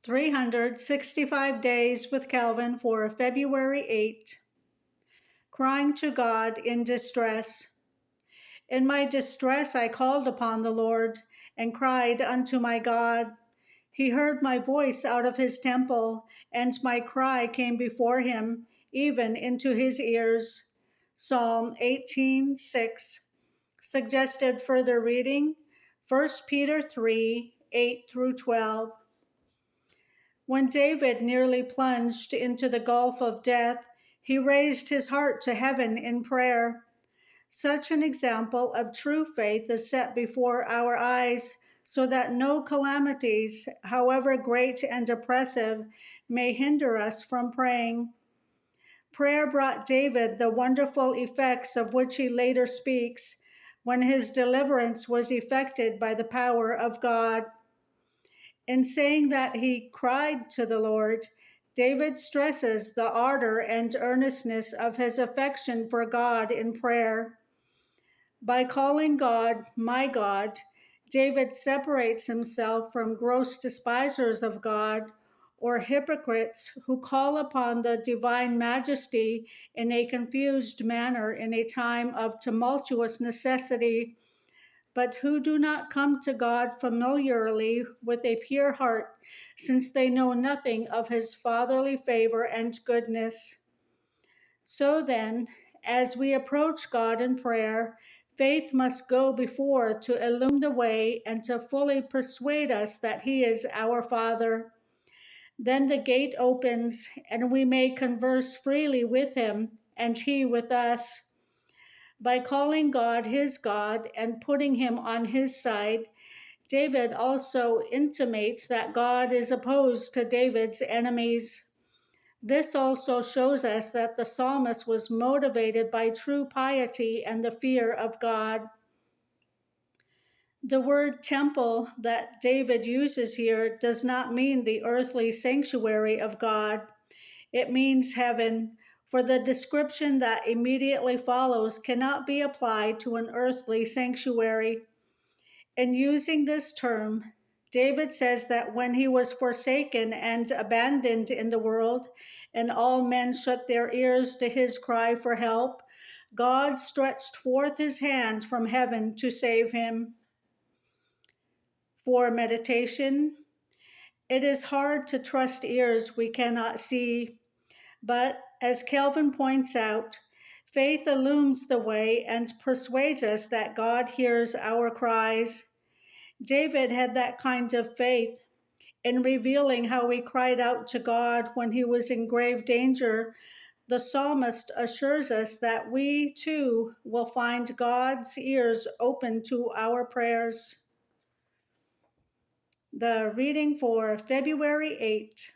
365 Days with Calvin for February 8. Crying to God in distress. In my distress I called upon the Lord and cried unto my God. He heard my voice out of his temple, and my cry came before him, even into his ears. Psalm 18:6. Suggested further reading, 1 Peter 3:8 through 12. When David nearly plunged into the gulf of death, he raised his heart to heaven in prayer. Such an example of true faith is set before our eyes so that no calamities, however great and oppressive, may hinder us from praying. Prayer brought David the wonderful effects of which he later speaks when his deliverance was effected by the power of God. In saying that he cried to the Lord, David stresses the ardor and earnestness of his affection for God in prayer. By calling God, my God, David separates himself from gross despisers of God or hypocrites who call upon the divine majesty in a confused manner in a time of tumultuous necessity, but who do not come to God familiarly with a pure heart, since they know nothing of his fatherly favor and goodness. So then, as we approach God in prayer, faith must go before to illumine the way and to fully persuade us that he is our Father. Then the gate opens, and we may converse freely with him, and he with us. By calling God his God and putting him on his side, David also intimates that God is opposed to David's enemies. This also shows us that the psalmist was motivated by true piety and the fear of God. The word temple that David uses here does not mean the earthly sanctuary of God. It means heaven, for the description that immediately follows cannot be applied to an earthly sanctuary. In using this term, David says that when he was forsaken and abandoned in the world, and all men shut their ears to his cry for help, God stretched forth his hand from heaven to save him. For meditation, it is hard to trust ears we cannot see, but as Calvin points out, faith illumines the way and persuades us that God hears our cries. David had that kind of faith. In revealing how he cried out to God when he was in grave danger, the psalmist assures us that we too will find God's ears open to our prayers. The reading for February 8.